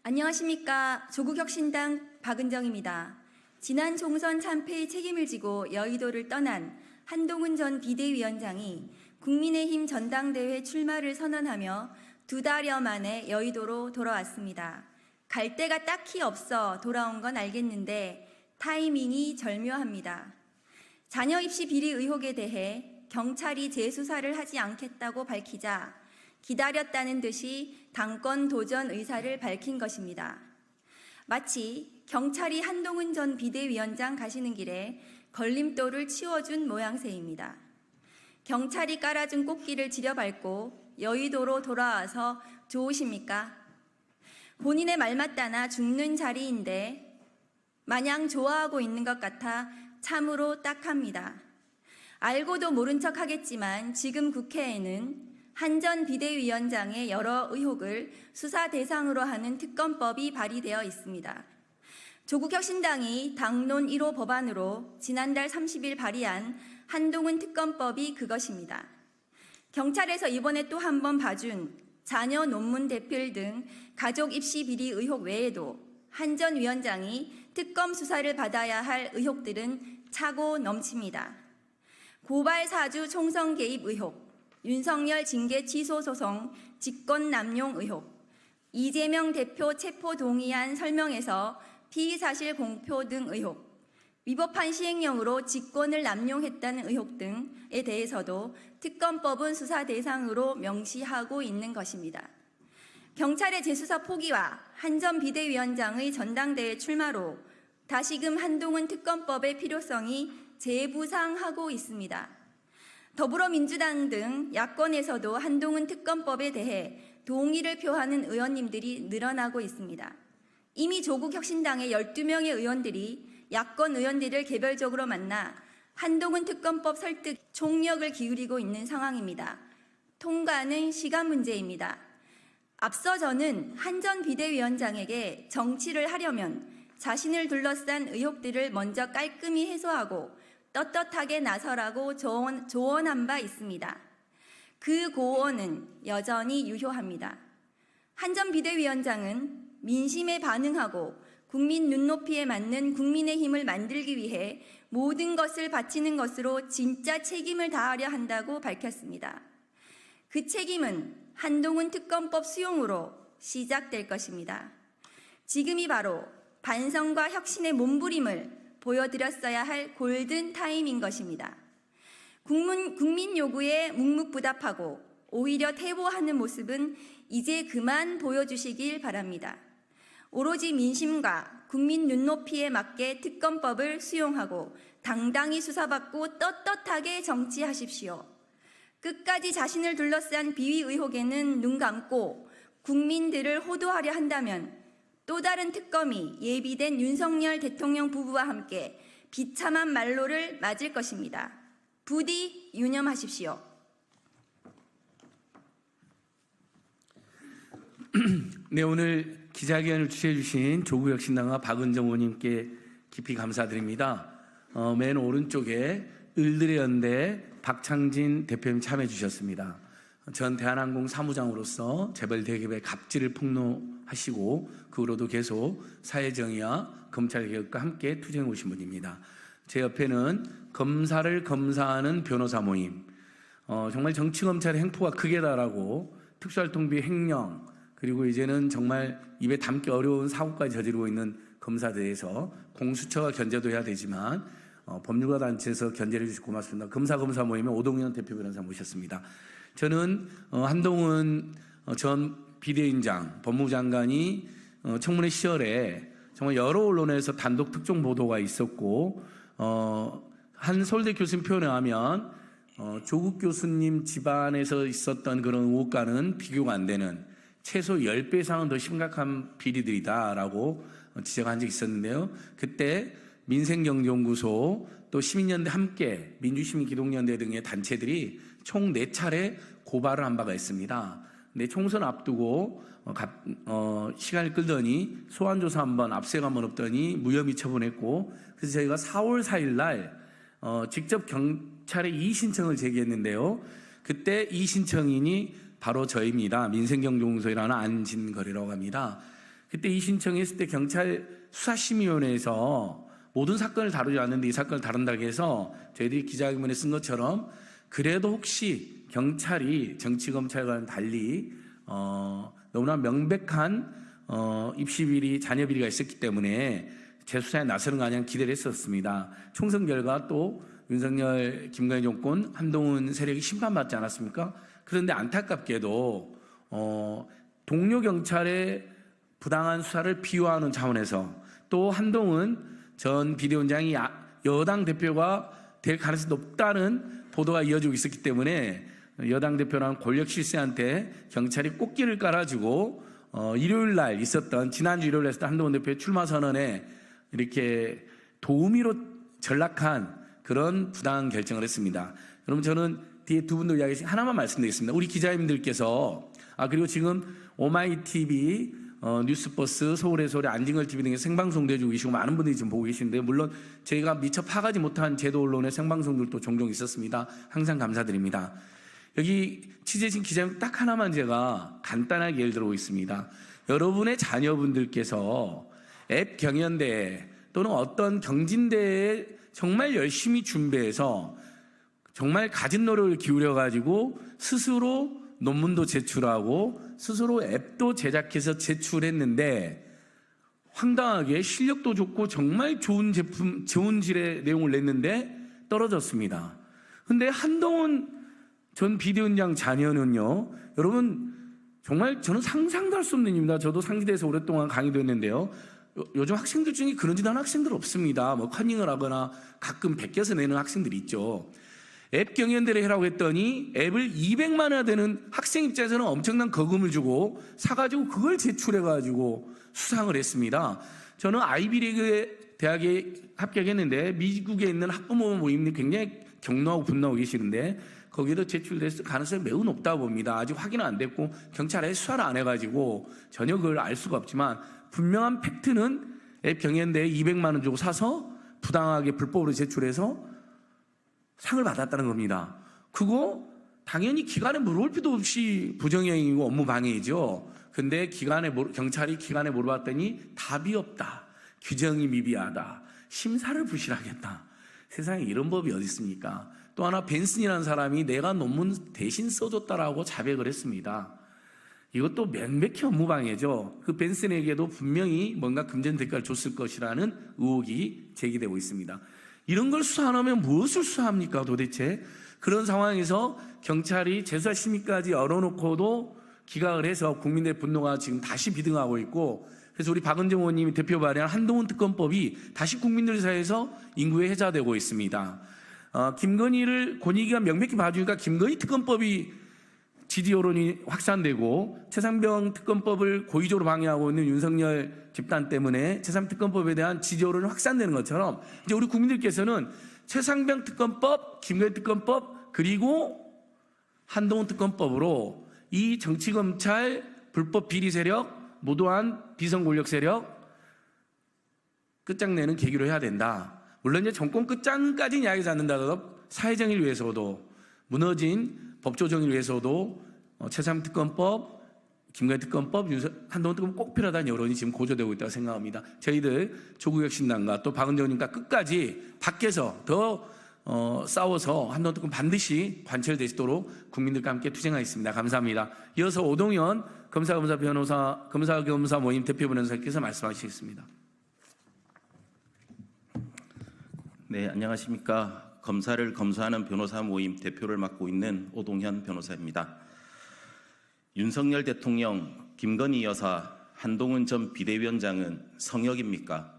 안녕하십니까. 조국혁신당 박은정입니다. 지난 총선 참패의 책임을 지고 여의도를 떠난 한동훈 전 비대위원장이 국민의힘 전당대회 출마를 선언하며 2달여 만에 여의도로 돌아왔습니다. 갈 데가 딱히 없어 돌아온 건 알겠는데 타이밍이 절묘합니다. 자녀 입시 비리 의혹에 대해 경찰이 재수사를 하지 않겠다고 밝히자 기다렸다는 듯이 당권 도전 의사를 밝힌 것입니다. 마치 경찰이 한동훈 전 비대위원장 가시는 길에 걸림돌을 치워준 모양새입니다. 경찰이 깔아준 꽃길을 지려밟고 여의도로 돌아와서 좋으십니까? 본인의 말맞다나 죽는 자리인데 마냥 좋아하고 있는 것 같아 참으로 딱합니다. 알고도 모른 척 하겠지만 지금 국회에는 한 전 비대위원장의 여러 의혹을 수사 대상으로 하는 특검법이 발의되어 있습니다. 조국혁신당이 당론 1호 법안으로 지난달 30일 발의한 한동훈 특검법이 그것입니다. 경찰에서 이번에 또 한 번 봐준 자녀 논문 대필 등 가족 입시 비리 의혹 외에도 한 전 위원장이 특검 수사를 받아야 할 의혹들은 차고 넘칩니다. 고발 사주 총선 개입 의혹, 윤석열 징계 취소 소송, 직권 남용 의혹, 이재명 대표 체포 동의안 설명에서 피의 사실 공표 등 의혹, 위법한 시행령으로 직권을 남용했다는 의혹 등에 대해서도 특검법은 수사 대상으로 명시하고 있는 것입니다. 경찰의 재수사 포기와 한 전 비대위원장의 전당대회 출마로 다시금 한동훈 특검법의 필요성이 재부상하고 있습니다. 더불어민주당 등 야권에서도 한동훈 특검법에 대해 동의를 표하는 의원님들이 늘어나고 있습니다. 이미 조국혁신당의 12명의 의원들이 야권 의원들을 개별적으로 만나 한동훈 특검법 설득 총력을 기울이고 있는 상황입니다. 통과는 시간 문제입니다. 앞서 저는 한 전 비대위원장에게 정치를 하려면 자신을 둘러싼 의혹들을 먼저 깔끔히 해소하고 떳떳하게 나서라고 조언한 바 있습니다. 그 고언은 여전히 유효합니다. 한 전 비대위원장은 민심에 반응하고 국민 눈높이에 맞는 국민의힘을 만들기 위해 모든 것을 바치는 것으로 진짜 책임을 다하려 한다고 밝혔습니다. 그 책임은 한동훈 특검법 수용으로 시작될 것입니다. 지금이 바로 반성과 혁신의 몸부림을 보여드렸어야 할 골든 타임인 것입니다. 국민 요구에 묵묵부답하고 오히려 퇴보하는 모습은 이제 그만 보여주시길 바랍니다. 오로지 민심과 국민 눈높이에 맞게 특검법을 수용하고 당당히 수사받고 떳떳하게 정치하십시오. 끝까지 자신을 둘러싼 비위 의혹에는 눈 감고 국민들을 호도하려 한다면 또 다른 특검이 예비된 윤석열 대통령 부부와 함께 비참한 말로를 맞을 것입니다. 부디 유념하십시오. 네, 오늘 기자회견을 주최해 주신 조국혁신당과 박은정 의원님께 깊이 감사드립니다. 맨 오른쪽에 을들의 연대 박창진 대표님 참여해 주셨습니다. 전 대한항공 사무장으로서 재벌 대기업의 갑질을 폭로하시고 그 후로도 계속 사회정의와 검찰개혁과 함께 투쟁해 오신 분입니다. 제 옆에는 검사를 검사하는 변호사 모임, 정말 정치검찰의 행포가 크게다라고 특수활동비 횡령, 그리고 이제는 정말 입에 담기 어려운 사고까지 저지르고 있는 검사들에서 공수처가 견제도 해야 되지만 법률가 단체에서 견제를 해주셔서 고맙습니다. 검사 모임의 오동현 대표 변호사 모셨습니다. 저는 한동훈 전 비대위원장, 법무부 장관이 청문회 시절에 정말 여러 언론에서 단독 특종 보도가 있었고 한 서울대 교수님 표현에 하면 조국 교수님 집안에서 있었던 그런 의혹과는 비교가 안 되는 최소 10배 이상은 더 심각한 비리들이다라고 지적한 적이 있었는데요. 그때 민생경제연구소 또 시민연대 함께 민주시민기동연대 등의 단체들이 총 4차례 고발을 한 바가 있습니다. 근데 총선 앞두고 시간을 끌더니 소환조사 한번 압수수색 한번 없더니 무혐의 처분했고, 그래서 저희가 4월 4일 날 직접 경찰에 이의신청을 제기했는데요. 그때 이의신청인이 바로 저희입니다. 민생경제연구소라는 안진거래라고 합니다. 그때 이 신청했을 때 경찰 수사심의위원회에서 모든 사건을 다루지 않는데 이 사건을 다룬다고 해서 저희들이 기자회견에 쓴 것처럼 그래도 혹시 경찰이 정치검찰과는 달리 너무나 명백한 입시 비리, 자녀 비리가 있었기 때문에 재수사에 나서는 거 아니냐 기대를 했었습니다. 총선 결과 또 윤석열, 김건희 정권, 한동훈 세력이 심판받지 않았습니까? 그런데 안타깝게도 동료 경찰의 부당한 수사를 비호하는 차원에서 또 한동훈 전 비대위원장이 여당 대표가 될 가능성이 높다는 보도가 이어지고 있었기 때문에 여당 대표랑 권력 실세한테 경찰이 꽃길을 깔아주고 일요일 날 있었던 지난주 일요일에 있었던 한동훈 대표의 출마 선언에 이렇게 도우미로 전락한 그런 부당한 결정을 했습니다. 여러분 저는 뒤에 두 분도 이야기 하나만 말씀드리겠습니다. 우리 기자님들께서 그리고 지금 오마이TV 뉴스버스, 서울의 소리, 안진걸 TV 등에 생방송도 해주고 계시고 많은 분들이 지금 보고 계시는데 물론 저희가 미처 파가지 못한 제도 언론의 생방송들도 종종 있었습니다. 항상 감사드립니다. 여기 취재진 기자님 딱 하나만 제가 간단하게 예를 들어보겠습니다. 여러분의 자녀분들께서 앱 경연대회 또는 어떤 경진대회에 정말 열심히 준비해서 정말 가진 노력을 기울여가지고 스스로 논문도 제출하고 스스로 앱도 제작해서 제출했는데 황당하게 실력도 좋고 정말 좋은 제품, 좋은 질의 내용을 냈는데 떨어졌습니다. 근데 한동훈 전 비대위원장 자녀는요, 여러분 정말 저는 상상도 할 수 없는 일입니다. 저도 상지대에서 오랫동안 강의도 했는데요. 요즘 학생들 중에 그런 짓 하는 학생들 없습니다. 뭐 커닝을 하거나 가끔 베껴서 내는 학생들이 있죠. 앱 경연대회를 하라고 했더니 앱을 200만 원이나 되는 학생 입장에서는 엄청난 거금을 주고 사가지고 그걸 제출해가지고 수상을 했습니다. 저는 아이비리그 대학에 합격했는데 미국에 있는 학부모 모임이 굉장히 격노하고 분노하고 계시는데 거기에도 제출됐을 가능성이 매우 높다고 봅니다. 아직 확인은 안 됐고 경찰에 수사를 안 해가지고 전혀 그걸 알 수가 없지만 분명한 팩트는 앱 경연대회 200만 원 주고 사서 부당하게 불법으로 제출해서 상을 받았다는 겁니다. 그거 당연히 기관에 물어볼 필요도 없이 부정행위고 업무 방해이죠. 근데 경찰이 기관에 물어봤더니 답이 없다. 규정이 미비하다. 심사를 부실하겠다. 세상에 이런 법이 어디 있습니까? 또 하나 벤슨이라는 사람이 내가 논문 대신 써줬다라고 자백을 했습니다. 이것도 명백히 업무방해죠. 그 벤슨에게도 분명히 뭔가 금전 대가를 줬을 것이라는 의혹이 제기되고 있습니다. 이런 걸 수사 안 하면 무엇을 수사합니까 도대체? 그런 상황에서 경찰이 재수사 심의까지 열어놓고도 기각을 해서 국민들의 분노가 지금 다시 비등하고 있고, 그래서 우리 박은정 의원님이 대표 발의한 한동훈 특검법이 다시 국민들 사이에서 인구에 회자되고 있습니다. 김건희를 권익위가 명백히 봐주니까 김건희 특검법이 지지 여론이 확산되고 최상병 특검법을 고의적으로 방해하고 있는 윤석열 집단 때문에 최상병 특검법에 대한 지지 여론이 확산되는 것처럼 이제 우리 국민들께서는 최상병 특검법, 김건희 특검법 그리고 한동훈 특검법으로 이 정치검찰 불법 비리 세력, 무도한 비선 권력 세력 끝장내는 계기로 해야 된다. 물론 이제 정권 끝장까지는 이야기하지 않는다고 사회정의를 위해서도 무너진 법조정의를 위해서도 최상병 특검법, 김건희 특검법, 한동훈 특검법 꼭 필요하다는 여론이 지금 고조되고 있다고 생각합니다. 저희들 조국혁신당과 또 박은정 의원님과 끝까지 밖에서 더 싸워서 한동훈 특검 반드시 관철되시도록 국민들과 함께 투쟁하겠습니다. 감사합니다. 이어서 오동현 검사 모임 대표 변호사께서 말씀하시겠습니다. 네, 안녕하십니까. 검사를 검사하는 변호사 모임 대표를 맡고 있는 오동현 변호사입니다. 윤석열 대통령, 김건희 여사, 한동훈 전 비대위원장은 성역입니까?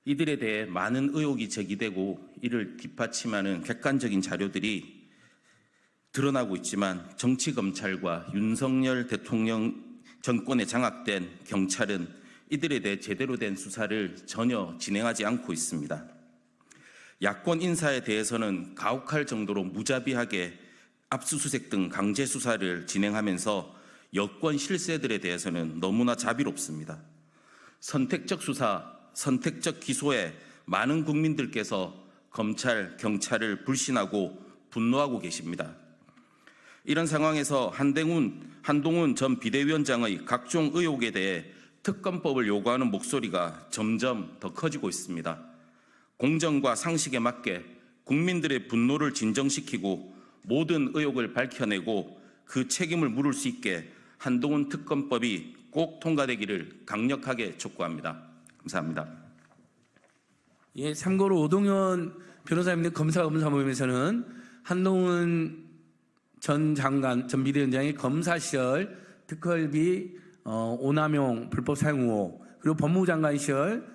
이들에 대해 많은 의혹이 제기되고 이를 뒷받침하는 객관적인 자료들이 드러나고 있지만 정치검찰과 윤석열 대통령 정권에 장악된 경찰은 이들에 대해 제대로 된 수사를 전혀 진행하지 않고 있습니다. 야권 인사에 대해서는 가혹할 정도로 무자비하게 압수수색 등 강제 수사를 진행하면서 여권 실세들에 대해서는 너무나 자비롭습니다. 선택적 수사, 선택적 기소에 많은 국민들께서 검찰, 경찰을 불신하고 분노하고 계십니다. 이런 상황에서 한동훈 전 비대위원장의 각종 의혹에 대해 특검법을 요구하는 목소리가 점점 더 커지고 있습니다. 공정과 상식에 맞게 국민들의 분노를 진정시키고 모든 의혹을 밝혀내고 그 책임을 물을 수 있게 한동훈 특검법이 꼭 통과되기를 강력하게 촉구합니다. 감사합니다. 예, 참고로 오동현 변호사님 검사 모임에서는 한동훈 전 장관, 전 비대위원장이 검사 시절 특활비 오남용 불법 사용 의혹, 그리고 법무부 장관 시절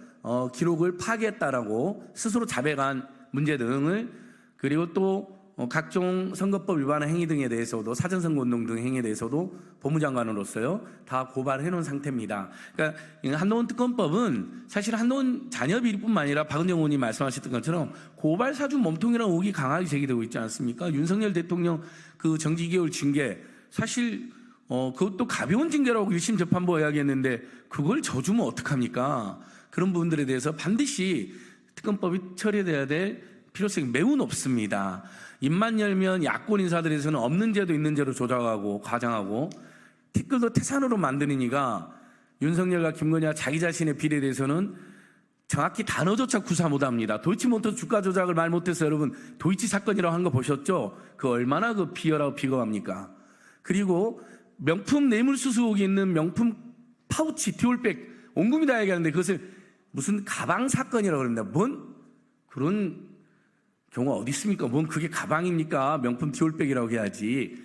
기록을 파기했다라고 스스로 자백한 문제 등을, 그리고 또 각종 선거법 위반 행위 등에 대해서도, 사전선거운동 등 행위에 대해서도 법무장관으로서요 다 고발해 놓은 상태입니다. 그러니까 한동훈 특검법은 사실 한동훈 자녀 비리뿐만 아니라 박은정 의원님 말씀하셨던 것처럼 고발 사주 몸통이라는 의혹이 강하게 제기되고 있지 않습니까? 윤석열 대통령 그 정지 2개월 징계, 사실 그것도 가벼운 징계라고 1심 재판부가 이야기했는데 그걸 져주면 어떡합니까? 그런 부분들에 대해서 반드시 특검법이 처리돼야 될 필요성이 매우 높습니다. 입만 열면 야권 인사들에서는 없는 죄도 있는 죄로 조작하고 과장하고 티끌도 태산으로 만드는 이가 윤석열과 김건희와 자기 자신의 비리에 대해서는 정확히 단어조차 구사 못합니다. 도이치모터 주가 조작을 말 못해서 여러분 도이치 사건이라고 한 거 보셨죠? 그 얼마나 그 비열하고 비겁합니까? 그리고 명품 뇌물수수 의혹이 있는 명품 파우치, 디올백 온몸이 다 얘기하는데 그것을 무슨 가방 사건이라고 그럽니다. 뭔 그런 경우가 어디 있습니까? 뭔 그게 가방입니까? 명품 디올백이라고 해야지.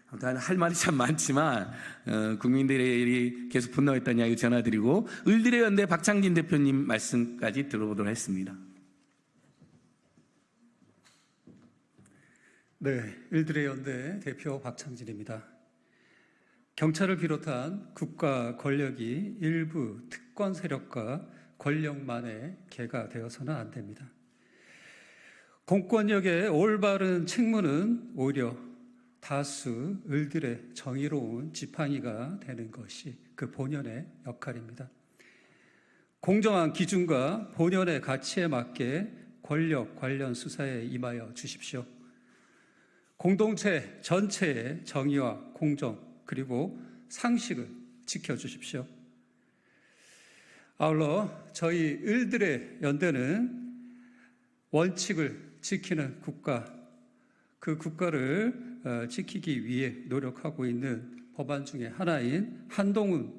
아무튼 할 말이 참 많지만 국민들이 계속 분노했다는 이야기 전해드리고 을들의 연대 박창진 대표님 말씀까지 들어보도록 하겠습니다. 네, 을들의 연대 대표 박창진입니다. 경찰을 비롯한 국가 권력이 일부 특권 세력과 권력만에 개가 되어서는 안 됩니다. 공권력의 올바른 책무는 오히려 다수 을들의 정의로운 지팡이가 되는 것이 그 본연의 역할입니다. 공정한 기준과 본연의 가치에 맞게 권력 관련 수사에 임하여 주십시오. 공동체 전체의 정의와 공정 그리고 상식을 지켜주십시오. 아울러 저희 을들의 연대는 원칙을 지키는 국가, 그 국가를 지키기 위해 노력하고 있는 법안 중에 하나인 한동훈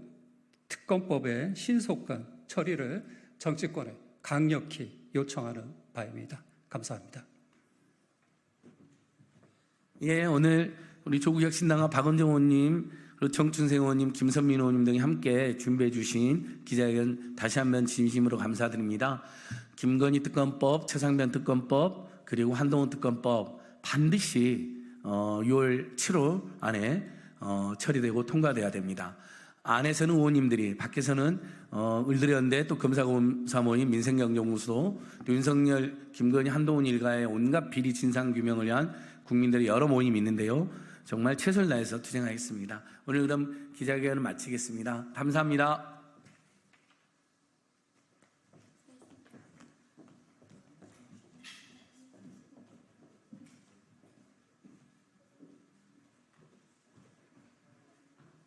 특검법의 신속한 처리를 정치권에 강력히 요청하는 바입니다. 감사합니다. 예, 오늘 우리 조국혁신당과 박은정 의원님, 그리고 정춘생 의원님, 김선민 의원님 등이 함께 준비해 주신 기자회견 다시 한번 진심으로 감사드립니다. 김건희 특검법, 최상변 특검법, 그리고 한동훈 특검법 반드시 6월 7월 안에 처리되고 통과돼야 됩니다. 안에서는 의원님들이, 밖에서는 을들의 연대, 또 검사검사 모임, 민생경제연구소, 또 윤석열, 김건희, 한동훈 일가의 온갖 비리 진상 규명을 위한 국민들의 여러 모임이 있는데요. 정말 최선을 다해서 투쟁하겠습니다. 오늘 그럼 기자회견을 마치겠습니다. 감사합니다.